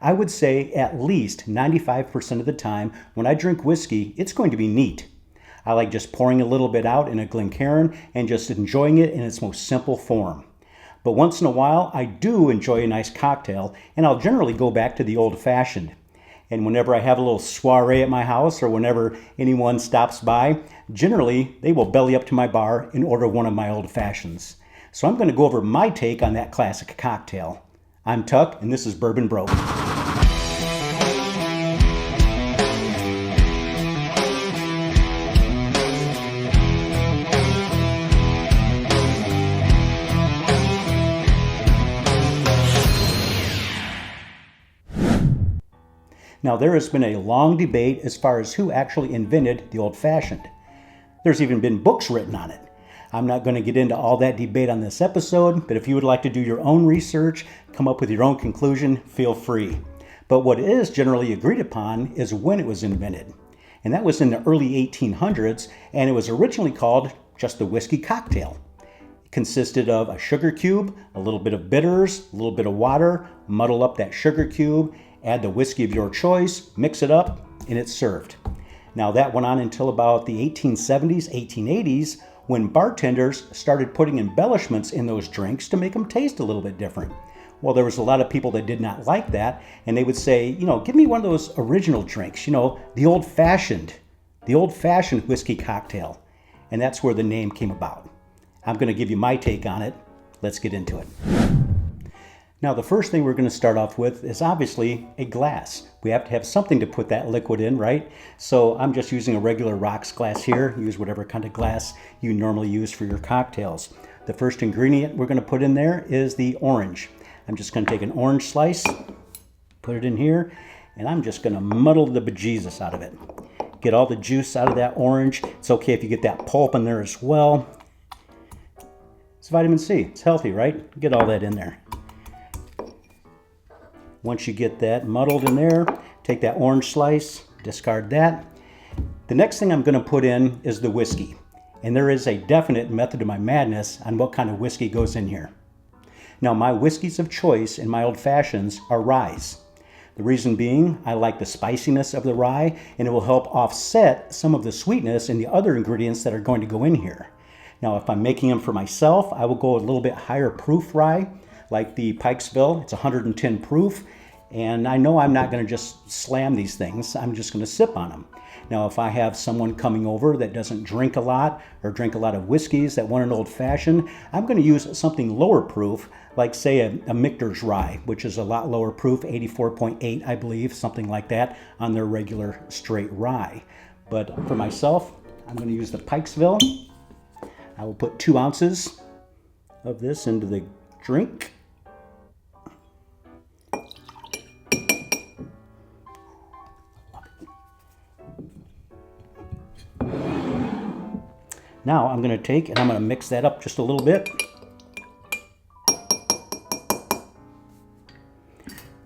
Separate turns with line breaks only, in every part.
I would say at least 95% of the time when I drink whiskey, it's going to be neat. I like just pouring a little bit out in a Glencairn and just enjoying it in its most simple form. But once in a while, I do enjoy a nice cocktail, and I'll generally go back to the old-fashioned. And whenever I have a little soiree at my house or whenever anyone stops by, generally they will belly up to my bar and order one of my old-fashions. So I'm going to go over my take on that classic cocktail. I'm Tuck, and this is Bourbon Broke. Now, there has been a long debate as far as who actually invented the old-fashioned. There's even been books written on it. I'm not going to get into all that debate on this episode, but if you would like to do your own research, come up with your own conclusion, feel free. But what is generally agreed upon is when it was invented. And that was in the early 1800s, and it was originally called just the whiskey cocktail. It consisted of a sugar cube, a little bit of bitters, a little bit of water, muddle up that sugar cube, add the whiskey of your choice, mix it up, and it's served. Now that went on until about the 1870s, 1880s, when bartenders started putting embellishments in those drinks to make them taste a little bit different. Well, there was a lot of people that did not like that, and they would say, give me one of those original drinks, the old-fashioned whiskey cocktail. And that's where the name came about. I'm going to give you my take on it. Let's get into it. Now, the first thing we're going to start off with is obviously a glass. We have to have something to put that liquid in, right? So I'm just using a regular rocks glass here. Use whatever kind of glass you normally use for your cocktails. The first ingredient we're going to put in there is the orange. I'm just going to take an orange slice, put it in here, and I'm just going to muddle the bejesus out of it. Get all the juice out of that orange. It's okay if you get that pulp in there as well. It's vitamin C. It's healthy, right? Get all that in there. Once you get that muddled in there, take that orange slice, discard that. The next thing I'm going to put in is the whiskey. And there is a definite method to my madness on what kind of whiskey goes in here. Now, my whiskeys of choice in my old fashions are ryes. The reason being, I like the spiciness of the rye, and it will help offset some of the sweetness in the other ingredients that are going to go in here. Now, if I'm making them for myself, I will go a little bit higher proof rye, like the Pikesville. It's 110 proof, and I know I'm not going to just slam these things. I'm just going to sip on them. Now, if I have someone coming over that doesn't drink a lot or drink a lot of whiskeys that want an old-fashioned, I'm going to use something lower proof, like say a Michter's rye, which is a lot lower proof, 84.8, I believe, something like that, on their regular straight rye. But for myself, I'm going to use the Pikesville. I will put 2 ounces of this into the drink. Now I'm going to take and I'm going to mix that up just a little bit.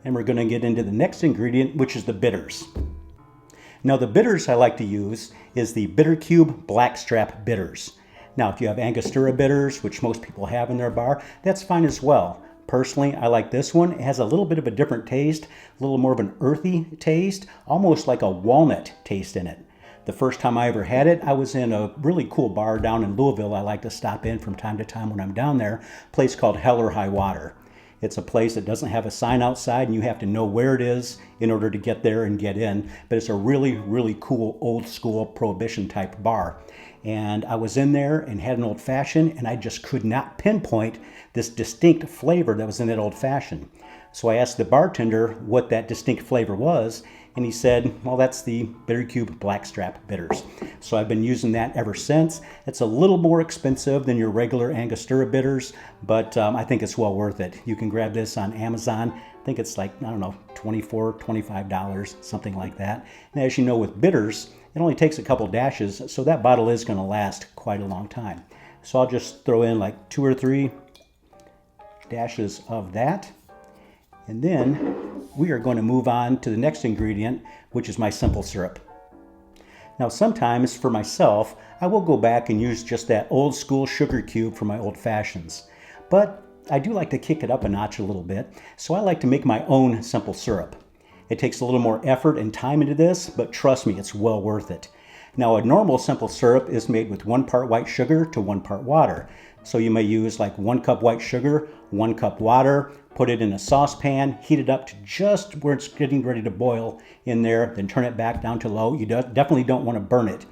And we're going to get into the next ingredient, which is the bitters. Now the bitters I like to use is the Bitter Cube Blackstrap bitters. Now if you have Angostura bitters, which most people have in their bar, that's fine as well. Personally, I like this one. It has a little bit of a different taste, a little more of an earthy taste, almost like a walnut taste in it. The first time I ever had it, I was in a really cool bar down in Louisville I like to stop in from time to time when I'm down there, a place called Hell or High Water. It's a place that doesn't have a sign outside and you have to know where it is in order to get there and get in, but it's a really, really cool old school prohibition type bar. And I was in there and had an old fashioned, and I just could not pinpoint this distinct flavor that was in that old fashioned. So I asked the bartender what that distinct flavor was, and he said, well, that's the Bitter Cube Blackstrap bitters. So I've been using that ever since. It's a little more expensive than your regular Angostura bitters, but I think it's well worth it. You can grab this on Amazon. I think it's like, $24, $25, something like that. And as you know, with bitters, it only takes a couple dashes, so that bottle is going to last quite a long time. So I'll just throw in like 2 or 3 dashes of that. And then we are going to move on to the next ingredient, which is my simple syrup. Now sometimes for myself, I will go back and use just that old school sugar cube for my old fashions. But I do like to kick it up a notch a little bit, so I like to make my own simple syrup. It takes a little more effort and time into this, but trust me, it's well worth it. Now, a normal simple syrup is made with 1 part white sugar to 1 part water. So you may use like 1 cup white sugar, 1 cup water, put it in a saucepan, heat it up to just where it's getting ready to boil in there, then turn it back down to low. You definitely don't want to burn it.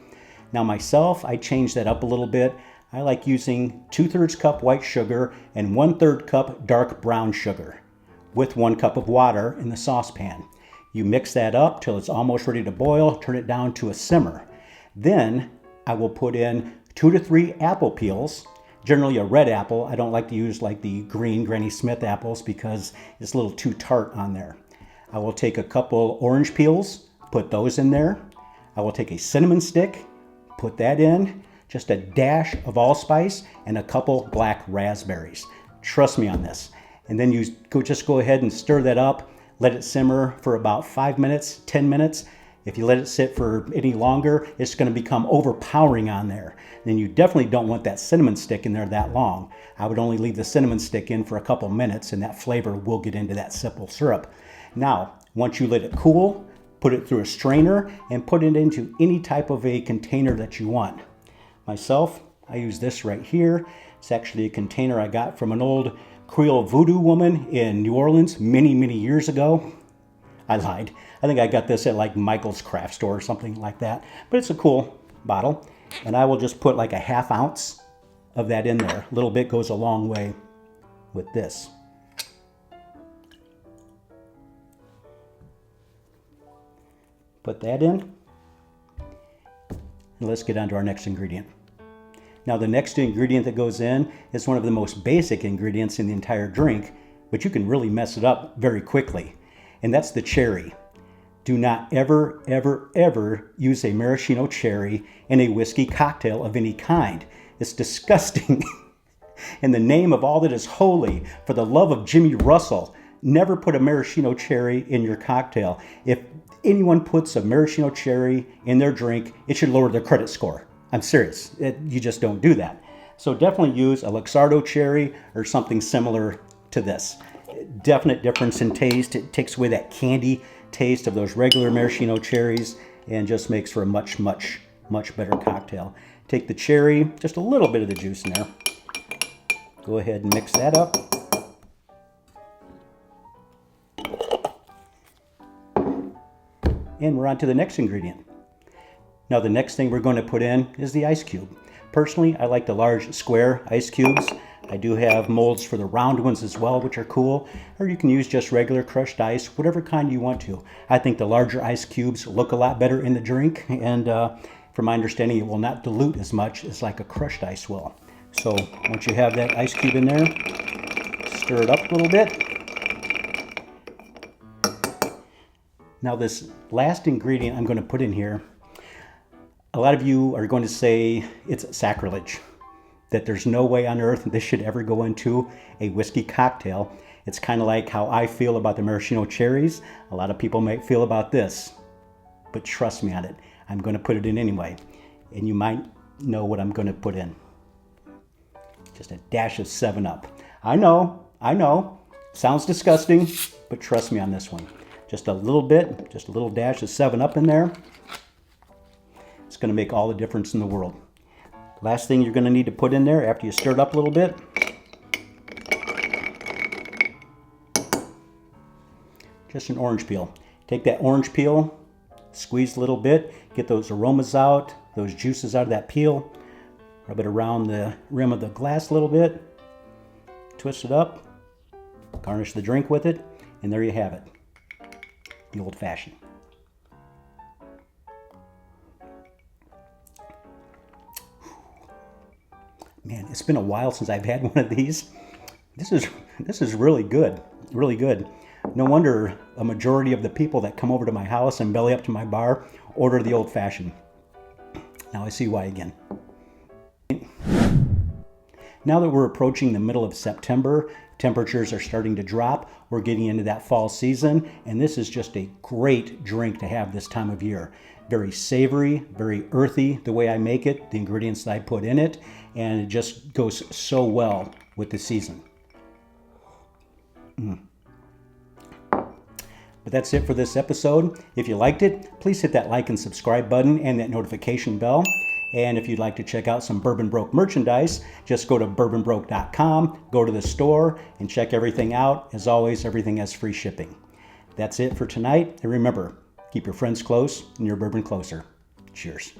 Now myself, I changed that up a little bit. I like using 2/3 cup white sugar and 1/3 cup dark brown sugar with 1 cup of water in the saucepan. You mix that up till it's almost ready to boil, turn it down to a simmer. Then I will put in 2 to 3 apple peels, generally a red apple. I don't like to use like the green Granny Smith apples because it's a little too tart on there. I will take a couple orange peels, put those in there. I will take a cinnamon stick, put that in, just a dash of allspice, and a couple black raspberries. Trust me on this. And then you just go ahead and stir that up, let it simmer for about 5 minutes, 10 minutes. If you let it sit for any longer, it's going to become overpowering on there. Then you definitely don't want that cinnamon stick in there that long. I would only leave the cinnamon stick in for a couple minutes, and that flavor will get into that simple syrup. Now, once you let it cool, put it through a strainer and put it into any type of a container that you want. Myself, I use this right here. It's actually a container I got from an old Creole voodoo woman in New Orleans many, many years ago. I lied. I think I got this at like Michael's craft store or something like that. But it's a cool bottle. And I will just put like a 1/2 ounce of that in there. A little bit goes a long way with this. Put that in. And let's get on to our next ingredient. Now the next ingredient that goes in is one of the most basic ingredients in the entire drink, but you can really mess it up very quickly. And that's the cherry. Do not ever, ever, ever use a maraschino cherry in a whiskey cocktail of any kind. It's disgusting. In the name of all that is holy, for the love of Jimmy Russell, never put a maraschino cherry in your cocktail. If anyone puts a maraschino cherry in their drink, it should lower their credit score. I'm serious. You just don't do that. So definitely use a Luxardo cherry or something similar to this. Definite difference in taste. It takes away that candy taste of those regular maraschino cherries and just makes for a much, much, much better cocktail. Take the cherry, just a little bit of the juice in there. Go ahead and mix that up. And we're on to the next ingredient. Now the next thing we're going to put in is the ice cube. Personally, I like the large square ice cubes. I do have molds for the round ones as well, which are cool. Or you can use just regular crushed ice, whatever kind you want to. I think the larger ice cubes look a lot better in the drink, and from my understanding, it will not dilute as much as like a crushed ice will. So once you have that ice cube in there, stir it up a little bit. Now this last ingredient I'm going to put in here, a lot of you are going to say it's sacrilege, that there's no way on earth this should ever go into a whiskey cocktail. It's kind of like how I feel about the maraschino cherries. A lot of people might feel about this, but trust me on it. I'm going to put it in anyway, and you might know what I'm going to put in. Just a dash of 7-Up. I know, sounds disgusting, but trust me on this one. Just a little bit, just a little dash of 7-Up in there. It's going to make all the difference in the world. Last thing you're going to need to put in there after you stir it up a little bit, just an orange peel. Take that orange peel, squeeze a little bit, get those aromas out, those juices out of that peel. Rub it around the rim of the glass a little bit, twist it up, garnish the drink with it, and there you have it. The old fashioned. Man, it's been a while since I've had one of these. This is really good, really good. No wonder a majority of the people that come over to my house and belly up to my bar order the old fashioned. Now I see why again. Now that we're approaching the middle of September, temperatures are starting to drop. We're getting into that fall season, and this is just a great drink to have this time of year. Very savory, very earthy the way I make it, the ingredients that I put in it, and it just goes so well with the season. But that's it for this episode. If you liked it, please hit that like and subscribe button and that notification bell. And if you'd like to check out some Bourbon Broke merchandise, just go to bourbonbroke.com, go to the store, and check everything out. As always, everything has free shipping. That's it for tonight. And remember, keep your friends close and your bourbon closer. Cheers.